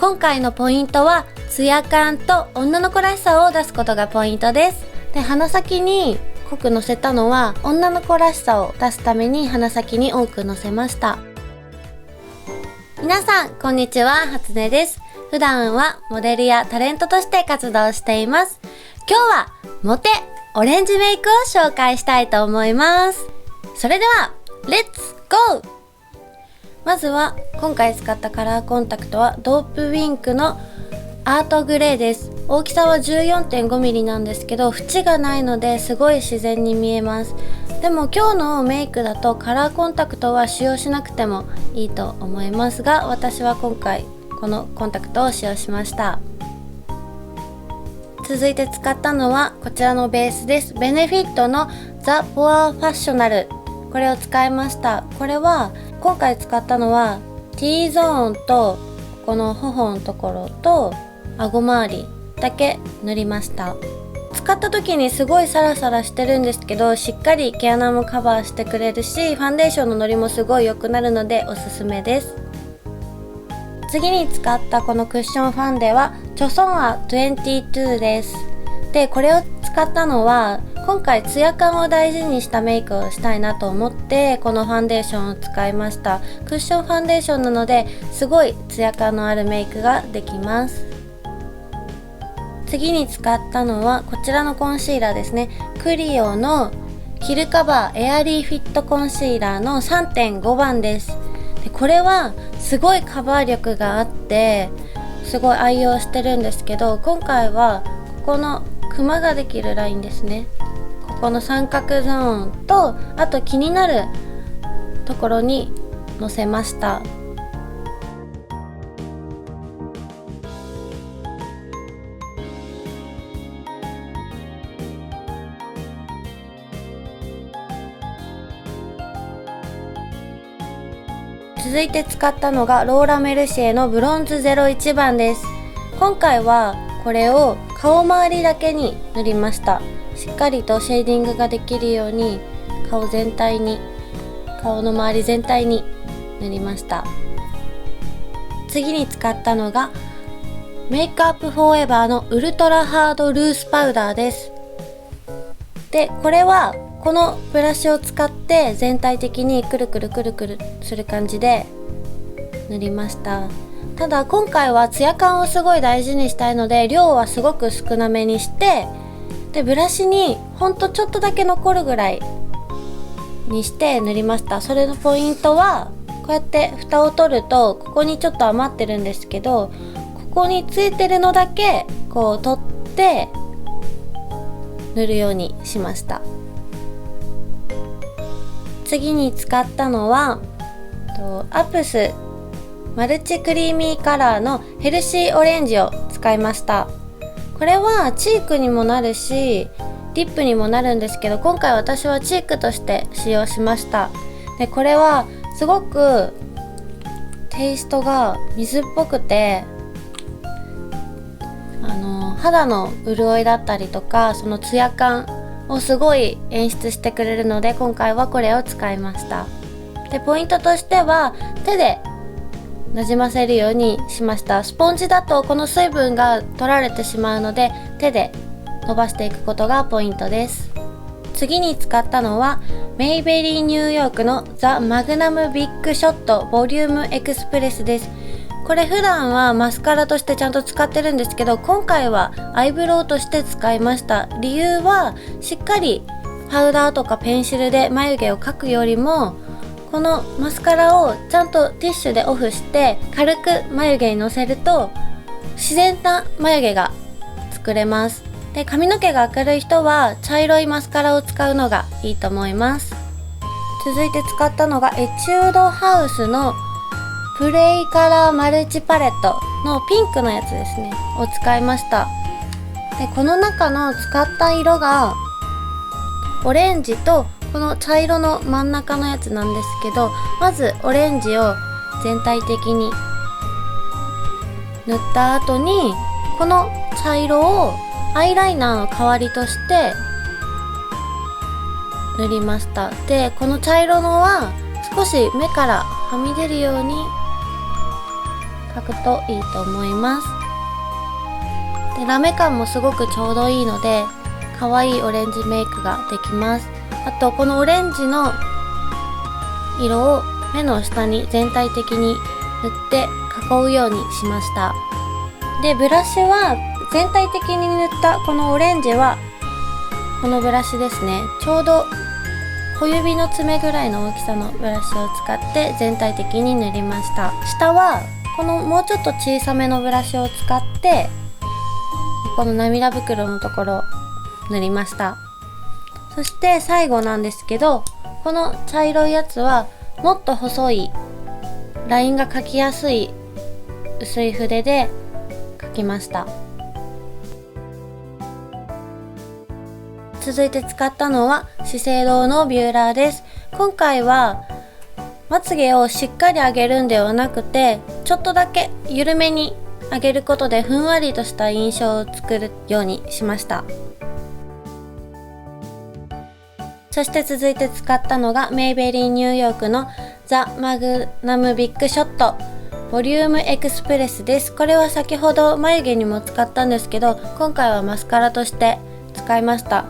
今回のポイントはツヤ感と女の子らしさを出すことがポイントです。で、鼻先に濃くのせたのは女の子らしさを出すために鼻先に多くのせました。皆さんこんにちは、初音です。普段はモデルやタレントとして活動しています。今日はモテオレンジメイクを紹介したいと思います。それではレッツゴー。まずは今回使ったカラーコンタクトはドープウィンクのアートグレーです。大きさは 14.5mm なんですけど、縁がないのですごい自然に見えます。でも今日のメイクだとカラーコンタクトは使用しなくてもいいと思いますが、私は今回このコンタクトを使用しました。続いて使ったのはこちらのベースです。ベネフィットのザ・ポアファッショナル、これを使いました。これは今回使ったのは T ゾーンとこの頬のところと顎周りだけ塗りました。使った時にすごいサラサラしてるんですけど、しっかり毛穴もカバーしてくれるし、ファンデーションののりもすごい良くなるのでおすすめです。次に使ったこのクッションファンデはチョソンア22です。で、これを使ったのは今回ツヤ感を大事にしたメイクをしたいなと思ってこのファンデーションを使いました。クッションファンデーションなのですごいツヤ感のあるメイクができます。次に使ったのはこちらのコンシーラーですね。クリオのキルカバーエアリーフィットコンシーラーの 3.5 番です。で、これはすごいカバー力があってすごい愛用してるんですけど、今回はここのクマができるラインですね、ここの三角ゾーンとあと気になるところにのせました。続いて使ったのがローラメルシエのブロンズ01番です。今回はこれを顔周りだけに塗りました。しっかりとシェーディングができるように顔の周り全体に塗りました。次に使ったのがメイクアップフォーエバーのウルトラハードルースパウダーです。で、これはこのブラシを使って全体的にくるくるくるくるする感じで塗りました。ただ今回はツヤ感をすごい大事にしたいので量はすごく少なめにして、でブラシにほんとちょっとだけ残るぐらいにして塗りました。それのポイントはこうやって蓋を取るとここにちょっと余ってるんですけど、ここについてるのだけこう取って塗るようにしました。次に使ったのはアプスマルチクリーミーカラーのヘルシーオレンジを使いました。これはチークにもなるしリップにもなるんですけど、今回私はチークとして使用しました。で、これはすごくテイストが水っぽくて肌の潤いだったりとかそのツヤ感をすごい演出してくれるので今回はこれを使いました。で、ポイントとしては手でなじませるようにしました。スポンジだとこの水分が取られてしまうので手で伸ばしていくことがポイントです。次に使ったのはメイベリーニューヨークのザ・マグナムビッグショットボリュームエクスプレスです。これ普段はマスカラとしてちゃんと使ってるんですけど、今回はアイブロウとして使いました。理由はしっかりパウダーとかペンシルで眉毛を描くよりもこのマスカラをちゃんとティッシュでオフして軽く眉毛にのせると自然な眉毛が作れます。で、髪の毛が明るい人は茶色いマスカラを使うのがいいと思います。続いて使ったのがエチュードハウスのプレイカラーマルチパレットのピンクのやつですねを使いました。で、この中の使った色がオレンジとこの茶色の真ん中のやつなんですけど、まずオレンジを全体的に塗った後にこの茶色をアイライナーの代わりとして塗りました。で、この茶色のは少し目からはみ出るように履くといいと思います。でラメ感もすごくちょうどいいので可愛いオレンジメイクができます。あとこのオレンジの色を目の下に全体的に塗って囲うようにしました。でブラシは全体的に塗ったこのオレンジはこのブラシですね、ちょうど小指の爪ぐらいの大きさのブラシを使って全体的に塗りました。下はこのもうちょっと小さめのブラシを使ってこの涙袋のところ塗りました。そして最後なんですけど、この茶色いやつはもっと細いラインが描きやすい薄い筆で描きました。続いて使ったのは資生堂のビューラーです。今回はまつげをしっかり上げるんではなくて、ちょっとだけ緩めに上げることでふんわりとした印象を作るようにしました。そして続いて使ったのがメイベリンニューヨークのザ・マグナムビッグショットボリュームエクスプレスです。これは先ほど眉毛にも使ったんですけど、今回はマスカラとして使いました。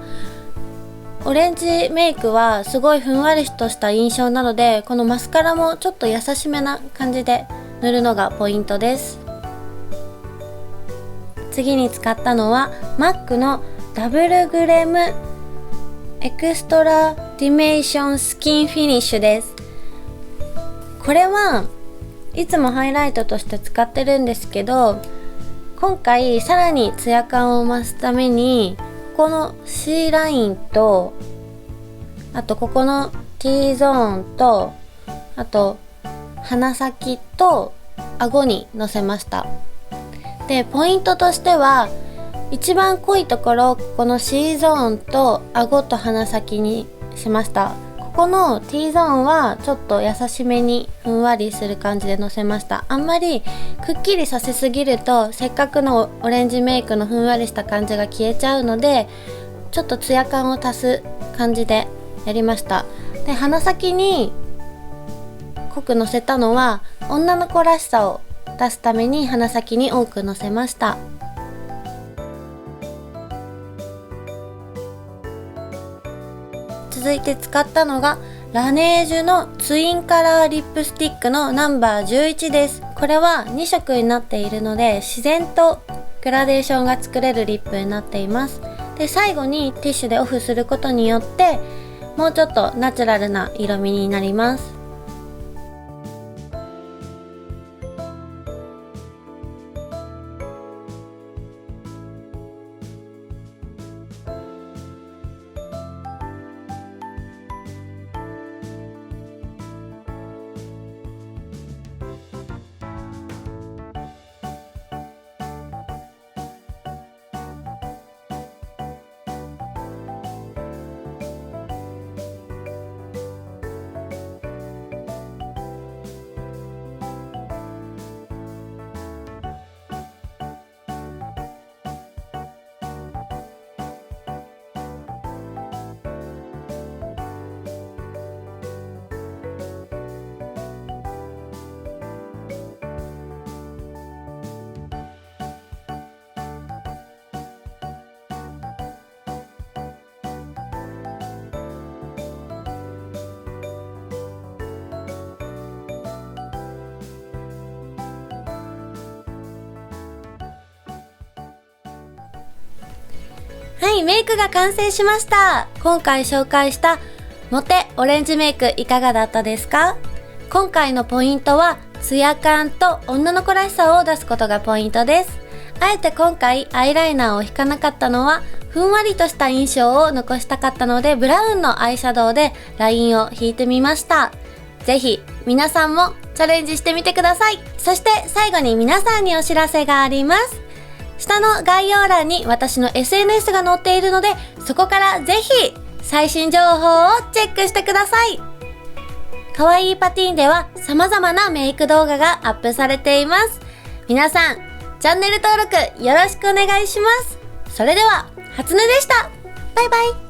オレンジメイクはすごいふんわりとした印象なので、このマスカラもちょっと優しめな感じで塗るのがポイントです。次に使ったのは MAC のダブルグレムエクストラディメーションスキンフィニッシュです。これはいつもハイライトとして使ってるんですけど、今回さらにツヤ感を増すためにこの C ラインと、あとここの T ゾーンと、あと鼻先と顎にのせました。でポイントとしては一番濃いところ、ここの C ゾーンと顎と鼻先にしました。ここの T ゾーンはちょっと優しめにふんわりする感じでのせました。あんまりくっきりさせすぎるとせっかくのオレンジメイクのふんわりした感じが消えちゃうので、ちょっとツヤ感を足す感じでやりました。で鼻先に濃くのせたのは女の子らしさを出すために鼻先に多くのせました。続いて使ったのがラネージュのツインカラーリップスティックのナンバー11です。これは2色になっているので自然とグラデーションが作れるリップになっています。で最後にティッシュでオフすることによってもうちょっとナチュラルな色味になります。はい、メイクが完成しました。今回紹介したモテオレンジメイクいかがだったですか？今回のポイントはツヤ感と女の子らしさを出すことがポイントです。あえて今回アイライナーを引かなかったのはふんわりとした印象を残したかったので、ブラウンのアイシャドウでラインを引いてみました。ぜひ皆さんもチャレンジしてみてください。そして最後に皆さんにお知らせがあります。下の概要欄に私の SNS が載っているので、そこからぜひ最新情報をチェックしてください。かわいいパティーンでは様々なメイク動画がアップされています。皆さんチャンネル登録よろしくお願いします。それでは初音でした。バイバイ。